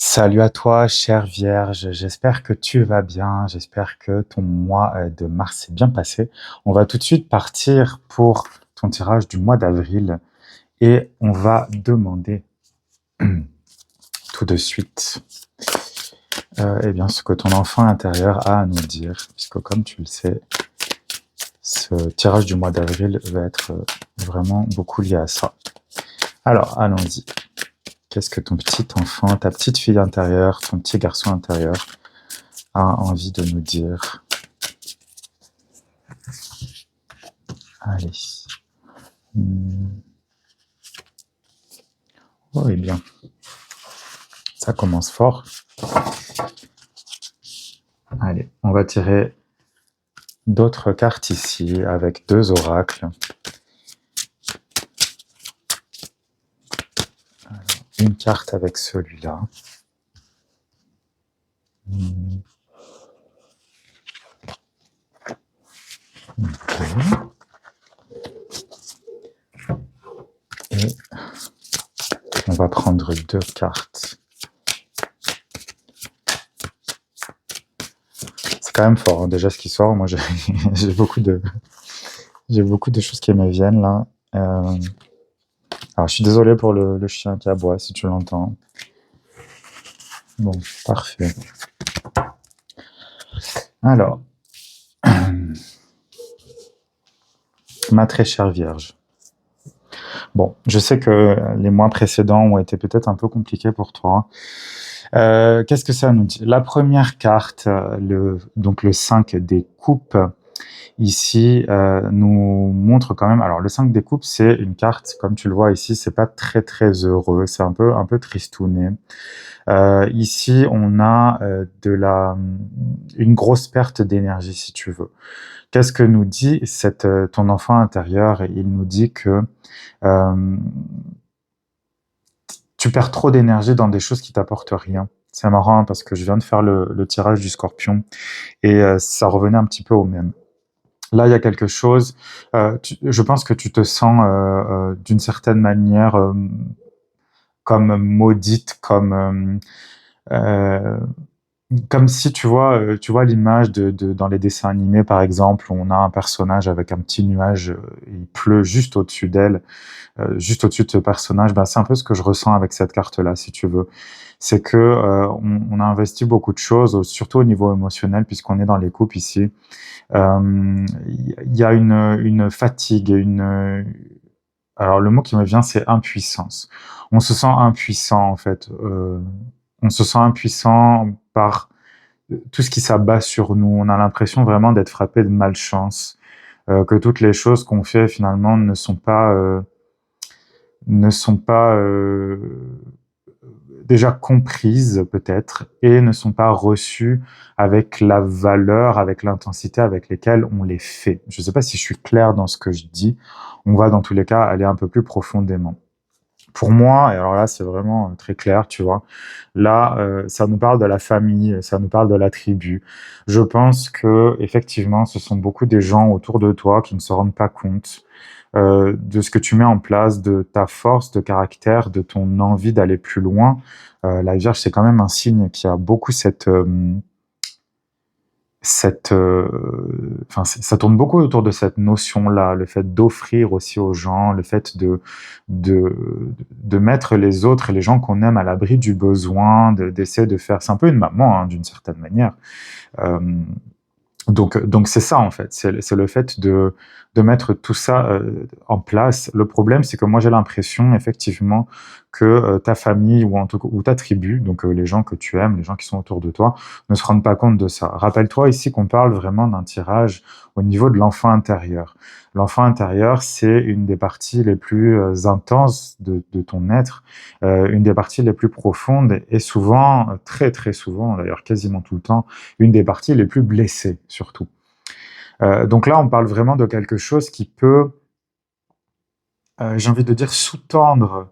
Salut à toi, chère Vierge. J'espère que tu vas bien. J'espère que ton mois de mars s'est bien passé. On va tout de suite partir pour ton tirage du mois d'avril et on va demander tout de suite eh bien, ce que ton enfant intérieur a à nous dire, puisque comme tu le sais, ce tirage du mois d'avril va être vraiment beaucoup lié à ça. Alors, allons-y. Qu'est-ce que ton petit enfant, ta petite fille intérieure, ton petit garçon intérieur a envie de nous dire? Allez. Oh, eh bien, ça commence fort. Allez, on va tirer d'autres cartes ici avec deux oracles. Alors, une carte avec celui-là. Okay. Et on va prendre deux cartes. C'est quand même fort, hein, déjà ce qui sort. Moi, j'ai beaucoup de choses qui me viennent là. Alors, je suis désolé pour le chien qui aboie, si tu l'entends. Bon, parfait. Alors, ma très chère Vierge. Bon, je sais que les mois précédents ont été peut-être un peu compliqués pour toi. Qu'est-ce que ça nous dit? La première carte, donc le 5 des coupes, ici, nous montre quand même... Alors, le 5 des coupes, c'est une carte, comme tu le vois ici, c'est pas très très heureux, c'est un peu tristouné. Ici, on a une grosse perte d'énergie, si tu veux. Qu'est-ce que nous dit ton enfant intérieur? Il nous dit que tu perds trop d'énergie dans des choses qui t'apportent rien. C'est marrant hein, parce que je viens de faire le tirage du Scorpion et ça revenait un petit peu au même. Là, il y a quelque chose, je pense que tu te sens d'une certaine manière comme maudite, comme si tu vois l'image dans les dessins animés par exemple, où on a un personnage avec un petit nuage, il pleut juste au-dessus d'elle, juste au-dessus de ce personnage. Ben, c'est un peu ce que je ressens avec cette carte-là, si tu veux. C'est que on a investi beaucoup de choses, surtout au niveau émotionnel, puisqu'on est dans les coupes ici. Il y a une fatigue, alors le mot qui me vient, c'est impuissance. On se sent impuissant en fait. On se sent impuissant par tout ce qui s'abat sur nous. On a l'impression vraiment d'être frappé de malchance, que toutes les choses qu'on fait finalement ne sont pas déjà comprises peut-être et ne sont pas reçues avec la valeur, avec l'intensité avec lesquelles on les fait. Je ne sais pas si je suis clair dans ce que je dis. On va dans tous les cas aller un peu plus profondément. Pour moi, et alors là c'est vraiment très clair, tu vois, là ça nous parle de la famille, ça nous parle de la tribu. Je pense que effectivement ce sont beaucoup des gens autour de toi qui ne se rendent pas compte de ce que tu mets en place, de ta force de caractère, de ton envie d'aller plus loin. La Vierge, c'est quand même un signe qui a beaucoup enfin, ça tourne beaucoup autour de cette notion-là, le fait d'offrir aussi aux gens, le fait de mettre les autres et les gens qu'on aime à l'abri du besoin, d'essayer de faire... C'est un peu une maman, hein, d'une certaine manière. Donc c'est ça en fait, c'est le fait de mettre tout ça en place. Le problème, c'est que moi j'ai l'impression effectivement que ta famille ou en tout cas ou ta tribu, donc les gens que tu aimes, les gens qui sont autour de toi, ne se rendent pas compte de ça. Rappelle-toi ici qu'on parle vraiment d'un tirage au niveau de l'enfant intérieur. L'enfant intérieur, c'est une des parties les plus intenses de ton être, une des parties les plus profondes et souvent, très très souvent, d'ailleurs quasiment tout le temps, une des parties les plus blessées, surtout. Donc là, on parle vraiment de quelque chose qui peut, j'ai envie de dire, sous-tendre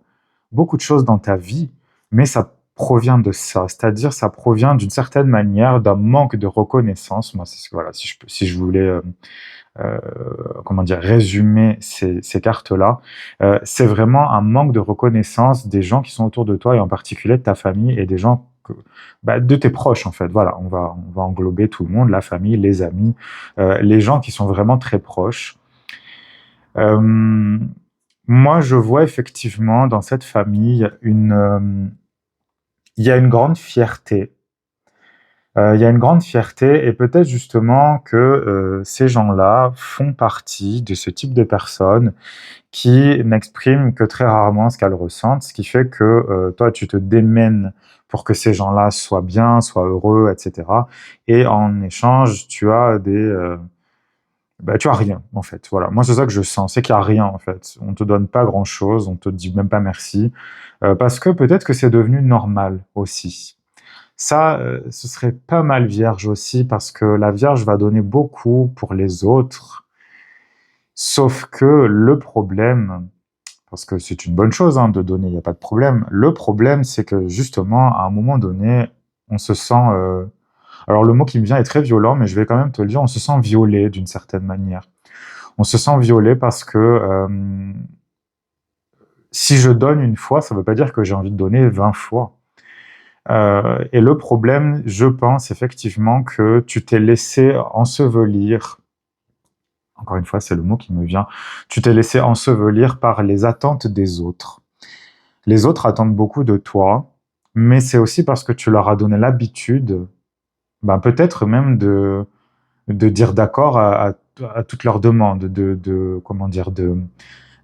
beaucoup de choses dans ta vie, mais ça provient de ça. C'est-à-dire, ça provient d'une certaine manière d'un manque de reconnaissance. Moi, voilà, si je voulais, comment dire, résumer ces cartes-là, c'est vraiment un manque de reconnaissance des gens qui sont autour de toi, et en particulier de ta famille et des gens de tes proches, en fait. Voilà, on va englober tout le monde, la famille, les amis, les gens qui sont vraiment très proches. Euh, Moi, je vois effectivement dans cette famille il y a une grande fierté. Il y a une grande fierté et peut-être justement que ces gens-là font partie de ce type de personnes qui n'expriment que très rarement ce qu'elles ressentent, ce qui fait que toi, tu te démènes pour que ces gens-là soient bien, soient heureux, etc. Et en échange, tu as rien, en fait. Voilà. Moi, c'est ça que je sens, c'est qu'il y a rien, en fait. On te donne pas grand-chose, on te dit même pas merci, parce que peut-être que c'est devenu normal aussi. Ça, ce serait pas mal Vierge aussi, parce que la Vierge va donner beaucoup pour les autres, sauf que le problème, parce que c'est une bonne chose hein, de donner, il n'y a pas de problème. Le problème, c'est que justement, à un moment donné, on se sent... alors le mot qui me vient est très violent, mais je vais quand même te le dire, on se sent violé d'une certaine manière. On se sent violé parce que si je donne une fois, ça ne veut pas dire que j'ai envie de donner 20 fois. Et le problème, je pense effectivement que tu t'es laissé ensevelir, encore une fois, c'est le mot qui me vient, tu t'es laissé ensevelir par les attentes des autres. Les autres attendent beaucoup de toi, mais c'est aussi parce que tu leur as donné l'habitude, peut-être même de dire d'accord à toutes leurs demandes, comment dire,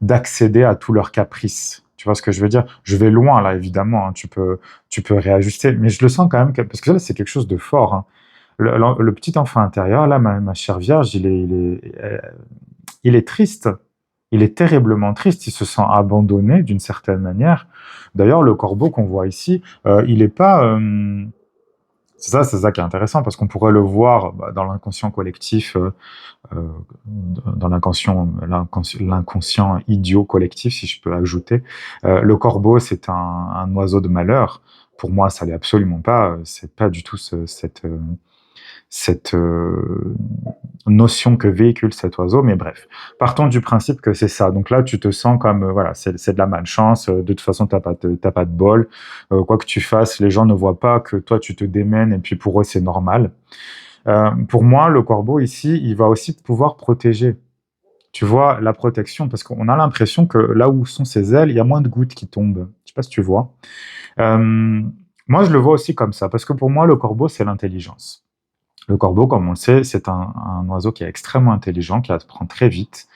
d'accéder à tous leurs caprices. Tu vois ce que je veux dire? Je vais loin là, évidemment, hein, tu peux réajuster, mais je le sens quand même, parce que là, c'est quelque chose de fort, hein. Le petit enfant intérieur, là, ma chère Vierge, il est triste. Il est terriblement triste, il se sent abandonné d'une certaine manière. D'ailleurs, le corbeau qu'on voit ici, il n'est pas... c'est ça qui est intéressant, parce qu'on pourrait le voir dans l'inconscient collectif, euh, dans l'inconscient idiot collectif, si je peux ajouter. Le corbeau, c'est un oiseau de malheur. Pour moi, ça l'est absolument pas. C'est pas du tout cette notion que véhicule cet oiseau, mais bref. Partons du principe que c'est ça. Donc là, tu te sens comme, voilà, c'est de la malchance, de toute façon, t'as pas de bol. Quoi que tu fasses, les gens ne voient pas que toi, tu te démènes, et puis pour eux, c'est normal. Pour moi, le corbeau, ici, il va aussi pouvoir protéger. Tu vois, la protection, parce qu'on a l'impression que là où sont ses ailes, il y a moins de gouttes qui tombent. Je sais pas si tu vois. Euh, Moi, je le vois aussi comme ça, parce que pour moi, le corbeau, c'est l'intelligence. Le corbeau, comme on le sait, c'est un oiseau qui est extrêmement intelligent, qui apprend très vite.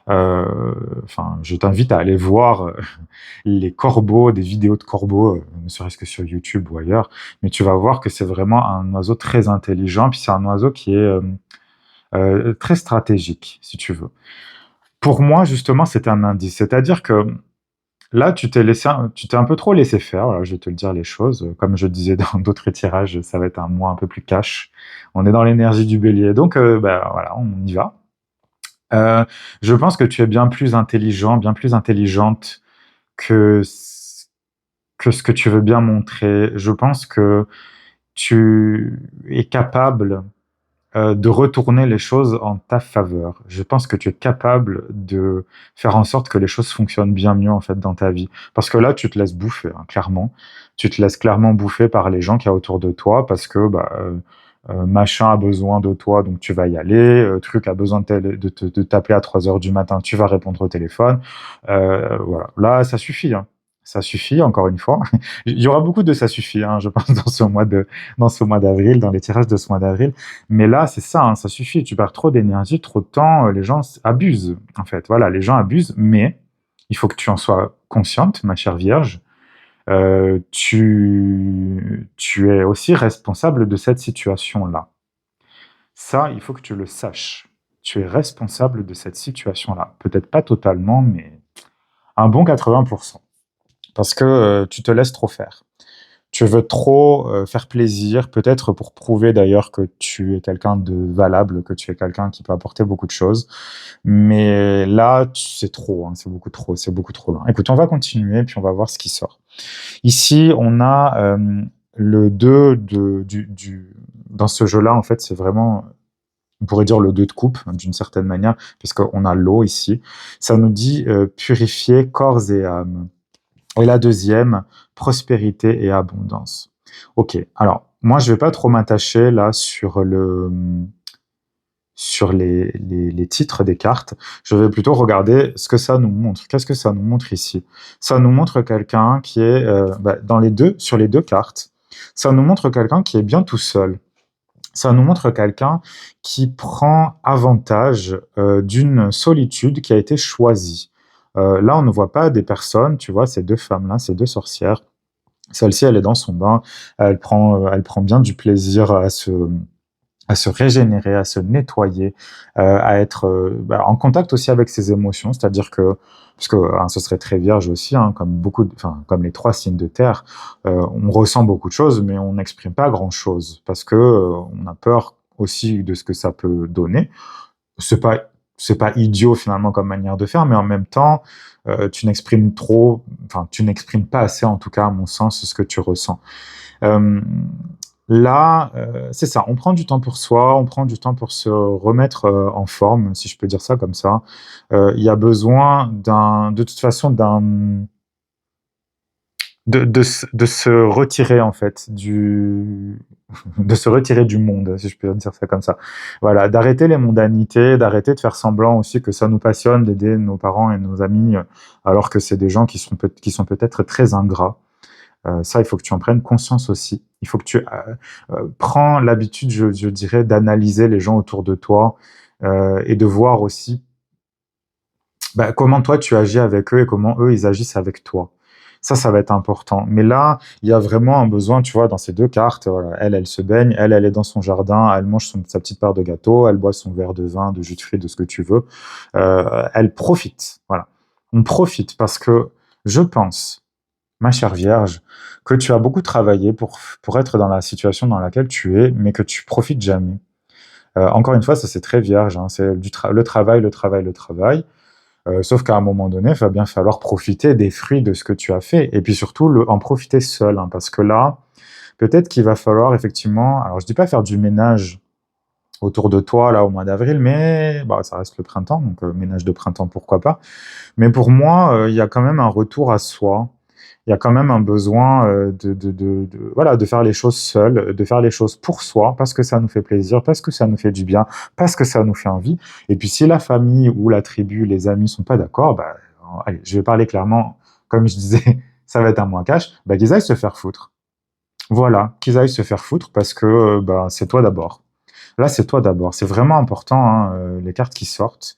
Enfin, je t'invite à aller voir les corbeaux, des vidéos de corbeaux, ne serait-ce que sur YouTube ou ailleurs, mais tu vas voir que c'est vraiment un oiseau très intelligent, puis c'est un oiseau qui est très stratégique, si tu veux. Pour moi, justement, c'est un indice, c'est-à-dire que là, tu t'es un peu trop laissé faire, voilà, je vais te le dire les choses. Comme je disais dans d'autres tirages, ça va être un mois un peu plus cash. On est dans l'énergie du bélier, donc voilà, on y va. Euh, je pense que tu es bien plus intelligent, bien plus intelligente que, que ce que tu veux bien montrer. Je pense que tu es capable de retourner les choses en ta faveur. Je pense que tu es capable de faire en sorte que les choses fonctionnent bien mieux en fait dans ta vie. Parce que là, tu te laisses bouffer, hein, clairement. Tu te laisses clairement bouffer par les gens qu'il y a autour de toi parce que machin a besoin de toi, donc tu vas y aller. Truc a besoin de t'appeler à 3 heures du matin, tu vas répondre au téléphone. Voilà. Là, ça suffit, hein. Ça suffit, encore une fois. Il y aura beaucoup de ça suffit, hein, je pense, dans ce mois d'avril, dans les tirages de ce mois d'avril. Mais là, c'est ça, hein, ça suffit. Tu perds trop d'énergie, trop de temps. Les gens abusent, en fait. Voilà, les gens abusent, mais il faut que tu en sois consciente, ma chère Vierge. Tu es aussi responsable de cette situation-là. Ça, il faut que tu le saches. Tu es responsable de cette situation-là. Peut-être pas totalement, mais un bon 80%. Parce que tu te laisses trop faire. Tu veux trop faire plaisir, peut-être pour prouver d'ailleurs que tu es quelqu'un de valable, que tu es quelqu'un qui peut apporter beaucoup de choses. Mais là, c'est trop, hein, c'est beaucoup trop loin. Écoute, on va continuer, puis on va voir ce qui sort. Ici, on a le 2 dans ce jeu-là, en fait, c'est vraiment, on pourrait dire le 2 de coupe, hein, d'une certaine manière, parce qu'on a l'eau ici. Ça nous dit purifier corps et âme. Et la deuxième, prospérité et abondance. OK. Alors, moi, je vais pas trop m'attacher là sur sur les titres des cartes. Je vais plutôt regarder ce que ça nous montre. Qu'est-ce que ça nous montre ici? Ça nous montre quelqu'un qui est, dans les 2 sur les 2 cartes, ça nous montre quelqu'un qui est bien tout seul. Ça nous montre quelqu'un qui prend avantage, d'une solitude qui a été choisie. Là, on ne voit pas des personnes, tu vois? Ces 2 femmes-là, ces 2 sorcières. Celle-ci, elle est dans son bain, elle prend bien du plaisir à se régénérer, à se nettoyer, à être, en contact aussi avec ses émotions. C'est-à-dire que parce que, hein, ce serait très vierge aussi, hein, comme beaucoup comme les 3 signes de terre, on ressent beaucoup de choses, mais on n'exprime pas grand-chose parce que, on a peur aussi de ce que ça peut donner. C'est pas c'est pas idiot finalement comme manière de faire, mais en même temps, tu n'exprimes pas assez, en tout cas à mon sens, ce que tu ressens. Hem, Là, c'est ça, on prend du temps pour soi, on prend du temps pour se remettre, en forme, si je peux dire ça comme ça. Il y a besoin de toute façon de se retirer en fait de se retirer du monde, si je peux dire ça comme ça. Voilà, d'arrêter les mondanités, d'arrêter de faire semblant aussi que ça nous passionne d'aider nos parents et nos amis, alors que c'est des gens qui sont peut-être très ingrats. Ça, il faut que tu en prennes conscience aussi. Il faut que tu prends l'habitude, je dirais, d'analyser les gens autour de toi, et de voir aussi, comment toi tu agis avec eux et comment eux ils agissent avec toi. Ça va être important. Mais là, il y a vraiment un besoin, tu vois, dans ces 2 cartes, voilà, elle se baigne, elle est dans son jardin, elle mange sa petite part de gâteau, elle boit son verre de vin, de jus de fruits, de ce que tu veux. Elle profite, voilà. On profite parce que je pense, ma chère Vierge, que tu as beaucoup travaillé pour être dans la situation dans laquelle tu es, mais que tu profites jamais. Encore une fois, ça c'est très Vierge, hein, c'est le travail, le travail, le travail. Sauf qu'à un moment donné, il va bien falloir profiter des fruits de ce que tu as fait, et puis surtout en profiter seul, hein, parce que là, peut-être qu'il va falloir effectivement, alors je dis pas faire du ménage autour de toi là au mois d'avril, mais ça reste le printemps, donc ménage de printemps pourquoi pas. Mais pour moi, il y a quand même un retour à soi. Il y a quand même un besoin, voilà, de faire les choses seul, de faire les choses pour soi, parce que ça nous fait plaisir, parce que ça nous fait du bien, parce que ça nous fait envie. Et puis si la famille ou la tribu, les amis sont pas d'accord, allez, je vais parler clairement, comme je disais, ça va être un mois cash, qu'ils aillent se faire foutre. Voilà, qu'ils aillent se faire foutre parce que, c'est toi d'abord. Là, c'est toi d'abord. C'est vraiment important, hein, les cartes qui sortent.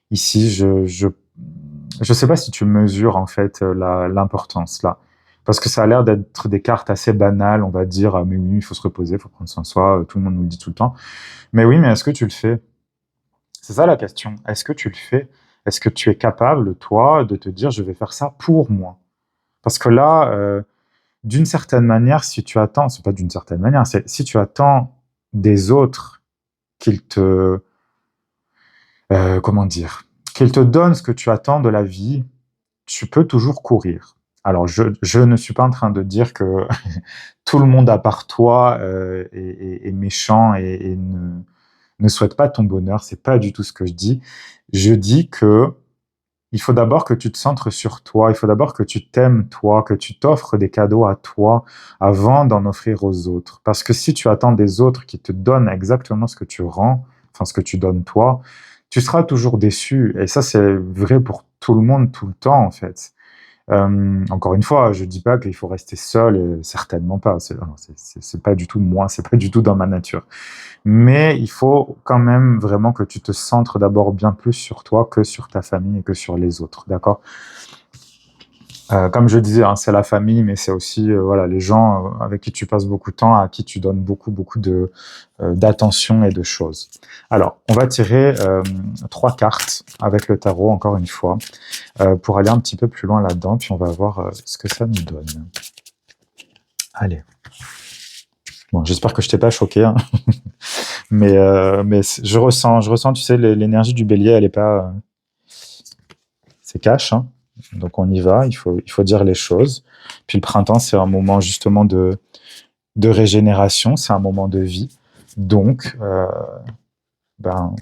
Ici, je sais pas si tu mesures en fait, l'importance là. Parce que ça a l'air d'être des cartes assez banales, on va dire: «Ah mais oui, il faut se reposer, il faut prendre soin de soi», tout le monde nous le dit tout le temps. Mais oui, mais est-ce que tu le fais? C'est ça la question. Est-ce que tu le fais? Est-ce que tu es capable, toi, de te dire: «Je vais faire ça pour moi»? Parce que là, d'une certaine manière, si tu attends c'est pas d'une certaine manière, c'est si tu attends des autres qu'ils te, comment dire? Qu'ils te donnent ce que tu attends de la vie, tu peux toujours courir. Alors je ne suis pas en train de dire que tout le monde à part toi, est méchant et ne souhaite pas ton bonheur, c'est pas du tout ce que je dis. Je dis que il faut d'abord que tu te centres sur toi, il faut d'abord que tu t'aimes toi, que tu t'offres des cadeaux à toi avant d'en offrir aux autres. Parce que si tu attends des autres qui te donnent exactement ce que tu rends, enfin ce que tu donnes toi, tu seras toujours déçu et ça c'est vrai pour tout le monde tout le temps en fait. Encore une fois, je dis pas qu'il faut rester seul, certainement pas. C'est pas du tout moi, c'est pas du tout dans ma nature. Mais il faut quand même vraiment que tu te centres d'abord bien plus sur toi que sur ta famille et que sur les autres, d'accord? Comme je disais, hein, c'est la famille, mais c'est aussi, voilà, les gens, avec qui tu passes beaucoup de temps, à qui tu donnes beaucoup, beaucoup d'attention et de choses. Alors, on va tirer, 3 cartes avec le tarot, encore une fois, pour aller un petit peu plus loin là-dedans, puis on va voir, ce que ça nous donne. Allez. Bon, j'espère que je t'ai pas choqué, hein. Mais je ressens, tu sais, l'énergie du bélier, elle est pas, c'est cash, hein. Donc on y va, il faut dire les choses. Puis le printemps, c'est un moment justement de régénération, c'est un moment de vie. Donc, ben,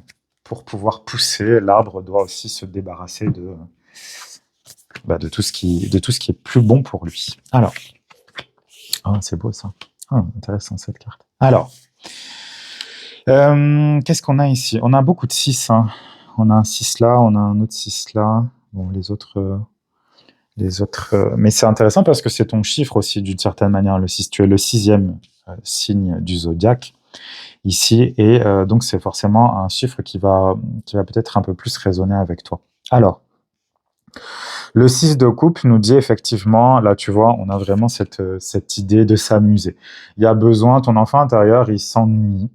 pour pouvoir pousser, l'arbre doit aussi se débarrasser de tout ce qui est plus bon pour lui. Alors, Ah, c'est beau ça. Ah, intéressant cette carte. Alors, qu'est-ce qu'on a ici? On a beaucoup de 6, hein. On a un 6 là, on a un autre 6 là. Bon, mais c'est intéressant parce que c'est ton chiffre aussi, d'une certaine manière, le 6. Tu es le sixième signe du zodiaque ici, et donc c'est forcément un chiffre qui va peut-être un peu plus résonner avec toi. Alors, le 6 de coupe nous dit effectivement, là tu vois, on a vraiment cette idée de s'amuser. Il y a besoin, ton enfant intérieur, il s'ennuie.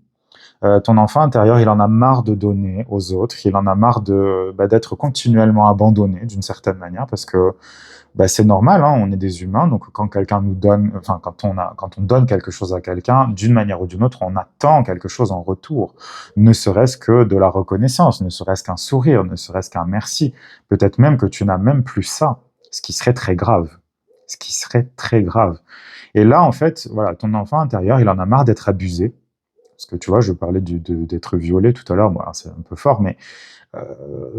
Ton enfant intérieur, il en a marre de donner aux autres, il en a marre d'être continuellement abandonné d'une certaine manière, parce que c'est normal, hein, on est des humains, donc quand quelqu'un nous donne, enfin quand on donne quelque chose à quelqu'un, d'une manière ou d'une autre, on attend quelque chose en retour, ne serait-ce que de la reconnaissance, ne serait-ce qu'un sourire, ne serait-ce qu'un merci, peut-être même que tu n'as même plus ça, ce qui serait très grave, ce qui serait très grave. Et là, en fait, voilà, ton enfant intérieur, il en a marre d'être abusé, parce que tu vois, je parlais d'être violé tout à l'heure, bon, c'est un peu fort, mais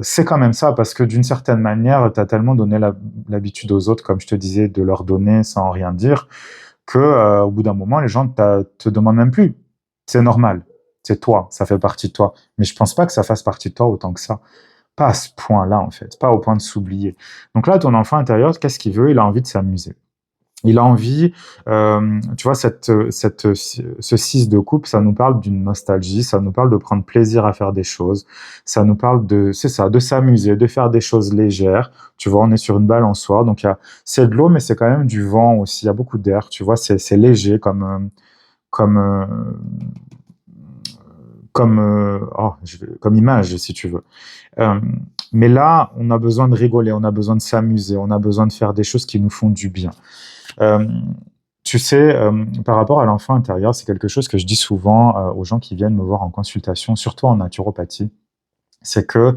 c'est quand même ça, parce que d'une certaine manière, tu as tellement donné l'habitude aux autres, comme je te disais, de leur donner sans rien dire, que au bout d'un moment, les gens te demandent même plus. C'est normal, c'est toi, ça fait partie de toi. Mais je pense pas que ça fasse partie de toi autant que ça. Pas à ce point-là, en fait, pas au point de s'oublier. Donc là, ton enfant intérieur, qu'est-ce qu'il veut? Il a envie de s'amuser. Il a envie, tu vois, ce 6 de coupe, ça nous parle d'une nostalgie, ça nous parle de prendre plaisir à faire des choses, ça nous parle c'est ça, de s'amuser, de faire des choses légères. Tu vois, on est sur une balançoire, donc c'est de l'eau, mais c'est quand même du vent aussi, il y a beaucoup d'air, tu vois, c'est léger comme, euh, comme image, si tu veux. Euh, mais là, on a besoin de rigoler, on a besoin de s'amuser, on a besoin de faire des choses qui nous font du bien. Euh, Tu sais, par rapport à l'enfant intérieur, c'est quelque chose que je dis souvent aux gens qui viennent me voir en consultation, surtout en naturopathie. C'est que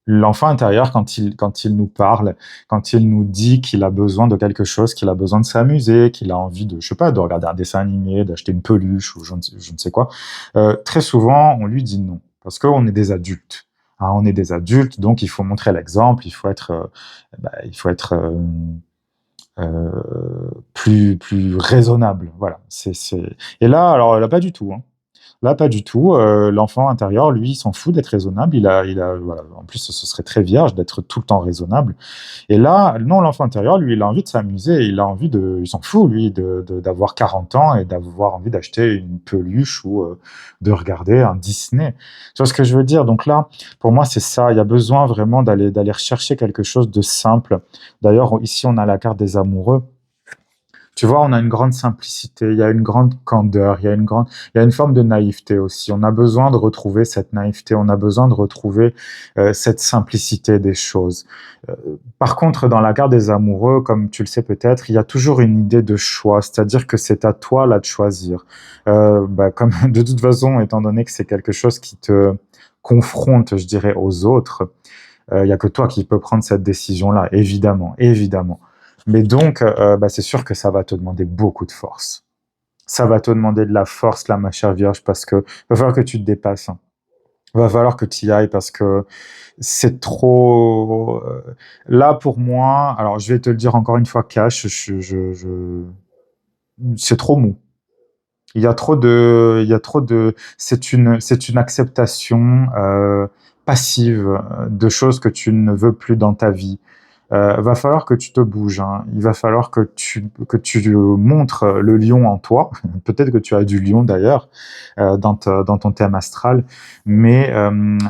l'enfant intérieur, quand il nous parle, quand il nous dit qu'il a besoin de quelque chose, qu'il a besoin de s'amuser, qu'il a envie de, je sais pas, de regarder un dessin animé, d'acheter une peluche ou je ne sais quoi, très souvent, on lui dit non. Parce qu'on est des adultes. Hein, on est des adultes, donc il faut montrer l'exemple, il faut être plus raisonnable. Voilà. Et là, pas du tout. Hein. Là, pas du tout. L'enfant intérieur, lui, il s'en fout d'être raisonnable. Voilà. En plus, ce serait très vierge d'être tout le temps raisonnable. Et là, non, l'enfant intérieur, lui, il a envie de s'amuser. Il s'en fout, lui, d'avoir 40 ans et d'avoir envie d'acheter une peluche ou de regarder un Disney. Tu vois ce que je veux dire? Donc là, pour moi, c'est ça. Il y a besoin vraiment d'aller rechercher quelque chose de simple. D'ailleurs, ici, on a la carte des amoureux. Tu vois, on a une grande simplicité, il y a une grande candeur, il y a une forme de naïveté aussi. On a besoin de retrouver cette naïveté, on a besoin de retrouver cette simplicité des choses. Euh, Par contre, dans la carte des amoureux, comme tu le sais peut-être, il y a toujours une idée de choix, c'est-à-dire que c'est à toi là de choisir. Comme de toute façon, étant donné que c'est quelque chose qui te confronte, je dirais, aux autres, il y a que toi qui peux prendre cette décision-là, évidemment, évidemment. Mais donc, c'est sûr que ça va te demander beaucoup de force. Ça va te demander de la force, là, ma chère Vierge, parce que va falloir que tu te dépasses. Hein. Va falloir que tu y ailles parce que c'est trop. Là, pour moi, alors je vais te le dire encore une fois, cash, c'est trop mou. C'est une acceptation passive de choses que tu ne veux plus dans ta vie. Va falloir que tu te bouges. Hein. Il va falloir que tu montres le lion en toi. Peut-être que tu as du lion d'ailleurs dans ton thème astral, mais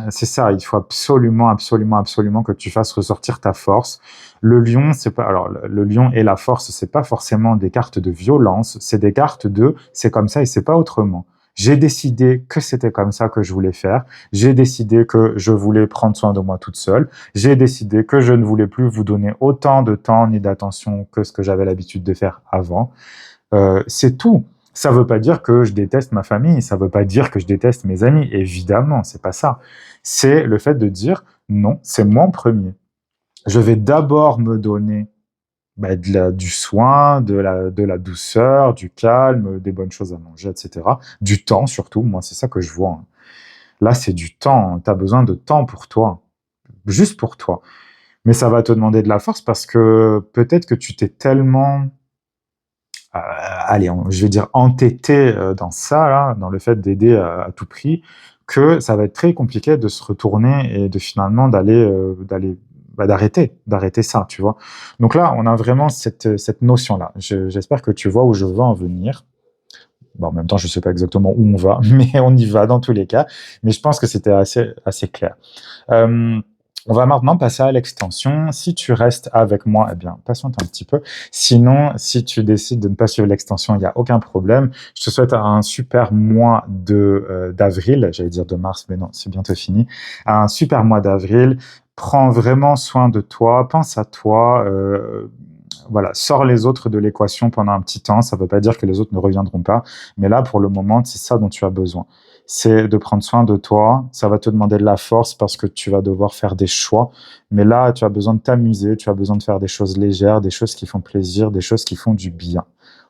c'est ça. Il faut absolument, absolument, absolument que tu fasses ressortir ta force. Le lion, c'est pas. Alors, le lion et la force, c'est pas forcément des cartes de violence. C'est des cartes de. C'est comme ça et c'est pas autrement. J'ai décidé que c'était comme ça que je voulais faire. J'ai décidé que je voulais prendre soin de moi toute seule. J'ai décidé que je ne voulais plus vous donner autant de temps ni d'attention que ce que j'avais l'habitude de faire avant. C'est tout. Ça ne veut pas dire que je déteste ma famille, ça ne veut pas dire que je déteste mes amis, évidemment, c'est pas ça. C'est le fait de dire non, c'est moi en premier. Je vais d'abord me donner du soin, de la douceur, du calme, des bonnes choses à manger, etc. Du temps surtout, moi c'est ça que je vois. Hein. Là c'est du temps, tu as besoin de temps pour toi, juste pour toi. Mais ça va te demander de la force parce que peut-être que tu t'es tellement allez, je vais dire entêté dans ça, là, dans le fait d'aider à tout prix, que ça va être très compliqué de se retourner et de finalement d'arrêter ça, tu vois. Donc là, on a vraiment cette notion-là. J'espère que tu vois où je veux en venir. Bon, en même temps, je ne sais pas exactement où on va, mais on y va dans tous les cas. Mais je pense que c'était assez clair. Euh, on va maintenant passer à l'extension. Si tu restes avec moi, eh bien, patiente un petit peu. Sinon, si tu décides de ne pas suivre l'extension, il n'y a aucun problème. Je te souhaite un super mois d'avril. J'allais dire de mars, mais non, c'est bientôt fini. Un super mois d'avril. Prends vraiment soin de toi, pense à toi. Voilà, sors les autres de l'équation pendant un petit temps. Ça ne veut pas dire que les autres ne reviendront pas, mais là, pour le moment, c'est ça dont tu as besoin. C'est de prendre soin de toi. Ça va te demander de la force parce que tu vas devoir faire des choix. Mais là, tu as besoin de t'amuser, tu as besoin de faire des choses légères, des choses qui font plaisir, des choses qui font du bien.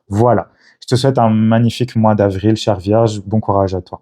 Voilà. Je te souhaite un magnifique mois d'avril, chère Vierge. Bon courage à toi.